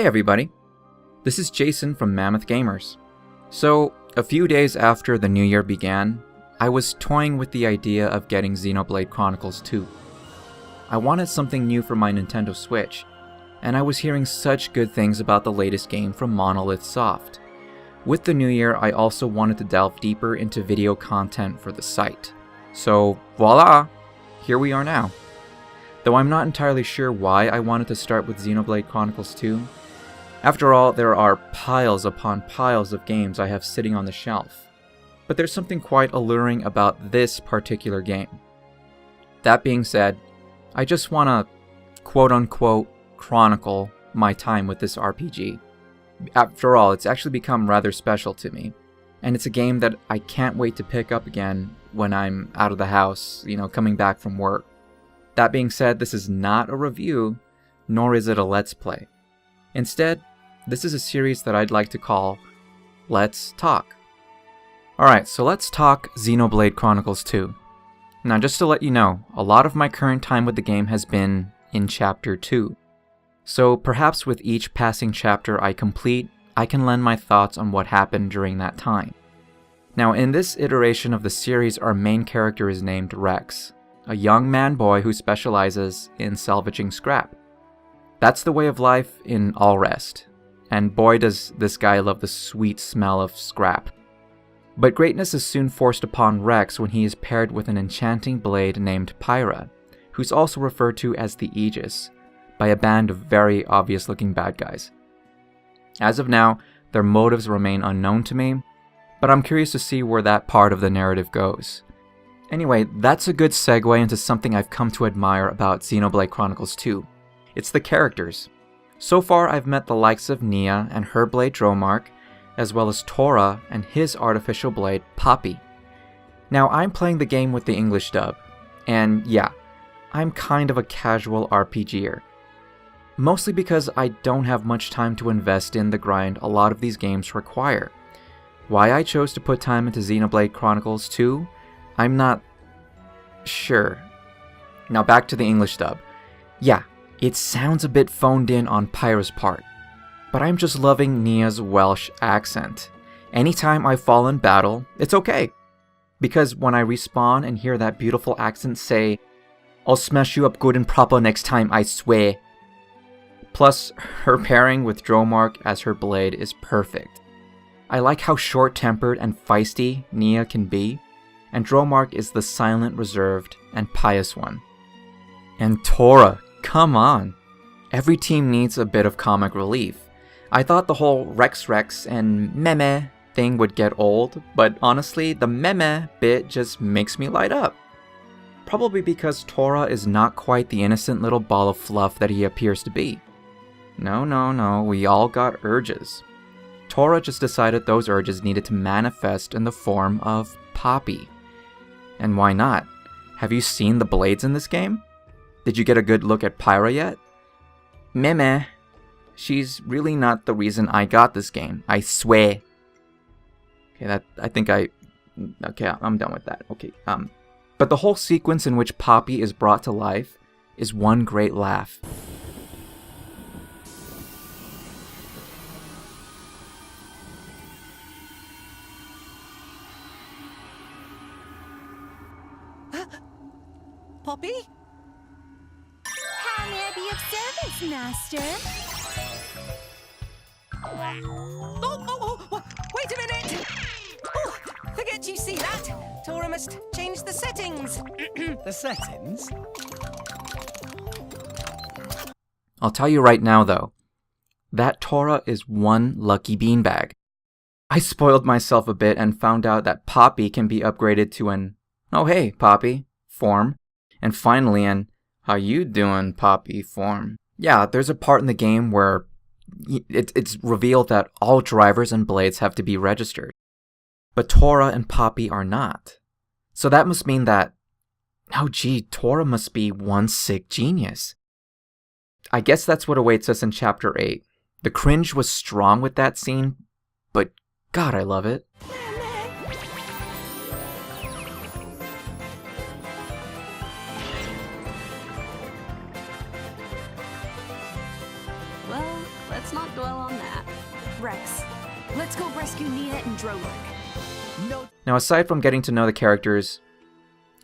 Hey everybody, this is Jason from Mammoth Gamers. So, a few days after the new year began, I was toying with the idea of getting Xenoblade Chronicles 2. I wanted something new for my Nintendo Switch, and I was hearing such good things about the latest game from Monolith Soft. With the new year, I also wanted to delve deeper into video content for the site. So, voila! Here we are now. Though I'm not entirely sure why I wanted to start with Xenoblade Chronicles 2. After all, there are piles upon piles of games I have sitting on the shelf. But there's something quite alluring about this particular game. That being said, I just want to quote-unquote chronicle my time with this RPG. After all, it's actually become rather special to me. And it's a game that I can't wait to pick up again when I'm out of the house, coming back from work. That being said, this is not a review, nor is it a Let's Play. Instead, this is a series that I'd like to call Let's Talk. Alright, so let's talk Xenoblade Chronicles 2. Now just to let you know, a lot of my current time with the game has been in Chapter 2. So perhaps with each passing chapter I complete, I can lend my thoughts on what happened during that time. Now in this iteration of the series, our main character is named Rex, a young man-boy who specializes in salvaging scrap. That's the way of life in Alrest, and boy does this guy love the sweet smell of scrap. But greatness is soon forced upon Rex when he is paired with an enchanting blade named Pyra, who's also referred to as the Aegis, by a band of very obvious-looking bad guys. As of now, their motives remain unknown to me, but I'm curious to see where that part of the narrative goes. Anyway, that's a good segue into something I've come to admire about Xenoblade Chronicles 2. It's the characters. So far, I've met the likes of Nia and her blade Dromark, as well as Tora and his artificial blade Poppy. Now, I'm playing the game with the English dub, and yeah, I'm kind of a casual RPGer. Mostly because I don't have much time to invest in the grind a lot of these games require. Why I chose to put time into Xenoblade Chronicles 2, I'm not sure. Now back to the English dub. Yeah, it sounds a bit phoned in on Pyra's part, but I'm just loving Nia's Welsh accent. Anytime I fall in battle, it's okay. Because when I respawn and hear that beautiful accent say, "I'll smash you up good and proper next time, I swear." Plus, her pairing with Dromark as her blade is perfect. I like how short-tempered and feisty Nia can be, and Dromark is the silent, reserved, and pious one. And Tora, come on! Every team needs a bit of comic relief. I thought the whole Rex and meme thing would get old, but honestly, the meme bit just makes me light up. Probably because Tora is not quite the innocent little ball of fluff that he appears to be. No, we all got urges. Tora just decided those urges needed to manifest in the form of Poppy. And why not? Have you seen the blades in this game? Did you get a good look at Pyra yet? Meme. She's really not the reason I got this game, I swear. Okay, I'm done with that. Okay, but the whole sequence in which Poppy is brought to life is one great laugh. Poppy? How may I be of service, Master? Wait a minute! Oh, forget you see that. Tora must change the settings. The settings? I'll tell you right now though, that Tora is one lucky beanbag. I spoiled myself a bit and found out that Poppy can be upgraded to an "oh hey, Poppy" form, and finally an "how you doing, Poppy" form. Yeah, there's a part in the game where it's revealed that all drivers and blades have to be registered. But Tora and Poppy are not. So that must mean that, oh gee, Tora must be one sick genius. I guess that's what awaits us in Chapter 8. The cringe was strong with that scene, but God, I love it. Well, let's not dwell on that. Rex, let's go rescue Nia and Drolic. No. Now, aside from getting to know the characters,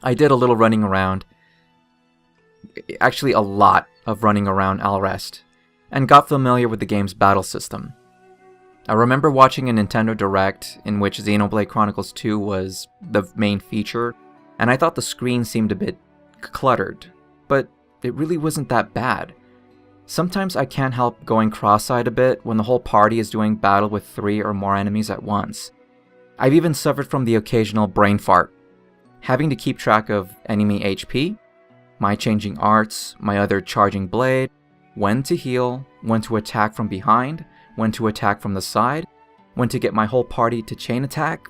I did a little running around, actually a lot of running around Alrest, and got familiar with the game's battle system. I remember watching a Nintendo Direct in which Xenoblade Chronicles 2 was the main feature, and I thought the screen seemed a bit cluttered, but it really wasn't that bad. Sometimes I can't help going cross-eyed a bit when the whole party is doing battle with 3 or more enemies at once. I've even suffered from the occasional brain fart, having to keep track of enemy HP, my changing arts, my other charging blade, when to heal, when to attack from behind, when to attack from the side, when to get my whole party to chain attack.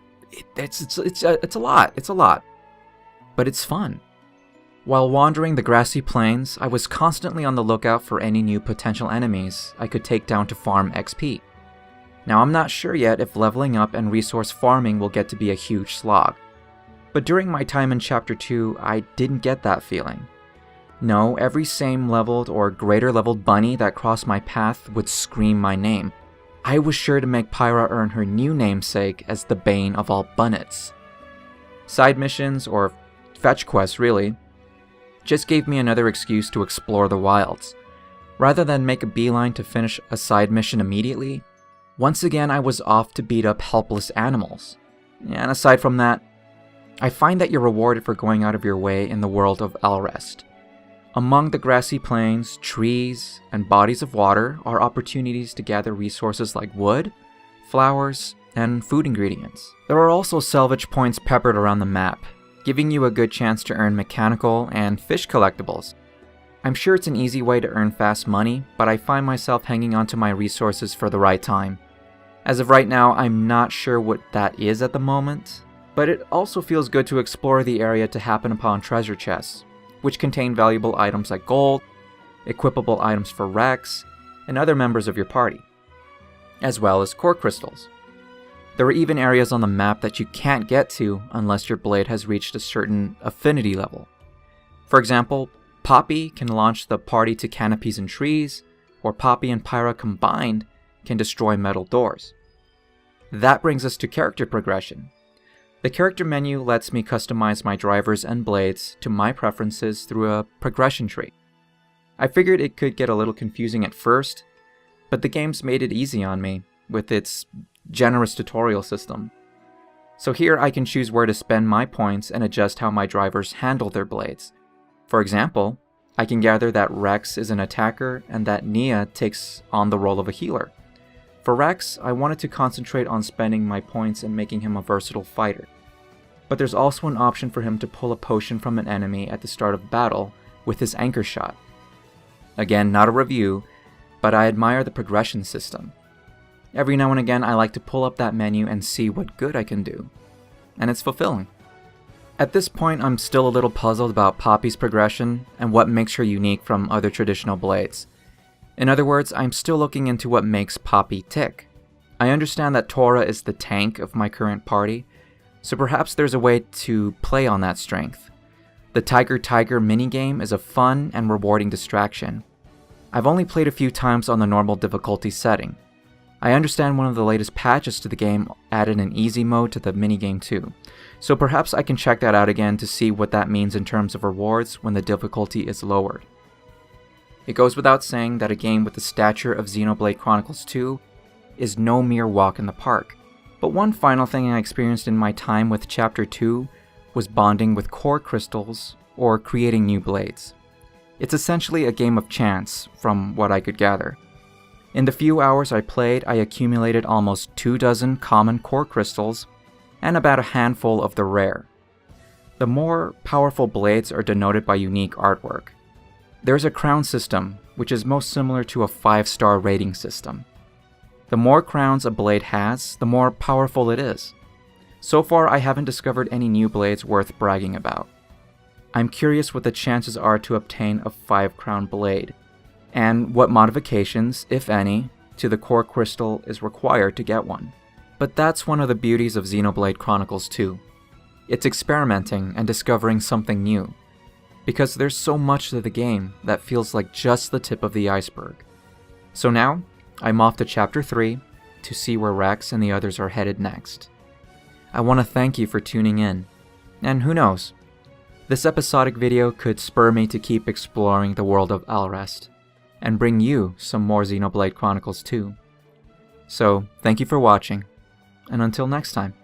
It's a lot. But it's fun. While wandering the grassy plains, I was constantly on the lookout for any new potential enemies I could take down to farm XP. Now, I'm not sure yet if leveling up and resource farming will get to be a huge slog, but during my time in Chapter 2, I didn't get that feeling. No, every same leveled or greater leveled bunny that crossed my path would scream my name. I was sure to make Pyra earn her new namesake as the bane of all bunnets. Side missions, or fetch quests really, just gave me another excuse to explore the wilds. Rather than make a beeline to finish a side mission immediately, once again I was off to beat up helpless animals. And aside from that, I find that you're rewarded for going out of your way in the world of Alrest. Among the grassy plains, trees, and bodies of water are opportunities to gather resources like wood, flowers, and food ingredients. There are also salvage points peppered around the map, giving you a good chance to earn mechanical and fish collectibles. I'm sure it's an easy way to earn fast money, but I find myself hanging onto my resources for the right time. As of right now, I'm not sure what that is at the moment, but it also feels good to explore the area to happen upon treasure chests, which contain valuable items like gold, equipable items for Rex, and other members of your party, as well as core crystals. There are even areas on the map that you can't get to unless your blade has reached a certain affinity level. For example, Poppy can launch the party to canopies and trees, or Poppy and Pyra combined can destroy metal doors. That brings us to character progression. The character menu lets me customize my drivers and blades to my preferences through a progression tree. I figured it could get a little confusing at first, but the game's made it easy on me with its generous tutorial system. So here I can choose where to spend my points and adjust how my drivers handle their blades. For example, I can gather that Rex is an attacker and that Nia takes on the role of a healer. For Rex, I wanted to concentrate on spending my points and making him a versatile fighter. But there's also an option for him to pull a potion from an enemy at the start of battle with his anchor shot. Again, not a review, but I admire the progression system. Every now and again I like to pull up that menu and see what good I can do. And it's fulfilling. At this point I'm still a little puzzled about Poppy's progression and what makes her unique from other traditional blades. In other words, I'm still looking into what makes Poppy tick. I understand that Tora is the tank of my current party, so perhaps there's a way to play on that strength. The Tiger minigame is a fun and rewarding distraction. I've only played a few times on the normal difficulty setting. I understand one of the latest patches to the game added an easy mode to the minigame too, so perhaps I can check that out again to see what that means in terms of rewards when the difficulty is lowered. It goes without saying that a game with the stature of Xenoblade Chronicles 2 is no mere walk in the park. But one final thing I experienced in my time with Chapter 2 was bonding with core crystals or creating new blades. It's essentially a game of chance, from what I could gather. In the few hours I played, I accumulated almost 24 common core crystals and about a handful of the rare. The more powerful blades are denoted by unique artwork. There's a crown system, which is most similar to a 5-star rating system. The more crowns a blade has, the more powerful it is. So far, I haven't discovered any new blades worth bragging about. I'm curious what the chances are to obtain a 5-crown blade, and what modifications, if any, to the core crystal is required to get one. But that's one of the beauties of Xenoblade Chronicles 2. It's experimenting and discovering something new, because there's so much to the game that feels like just the tip of the iceberg. So now, I'm off to Chapter 3 to see where Rex and the others are headed next. I want to thank you for tuning in, and who knows, this episodic video could spur me to keep exploring the world of Alrest, and bring you some more Xenoblade Chronicles too. So, thank you for watching, and until next time.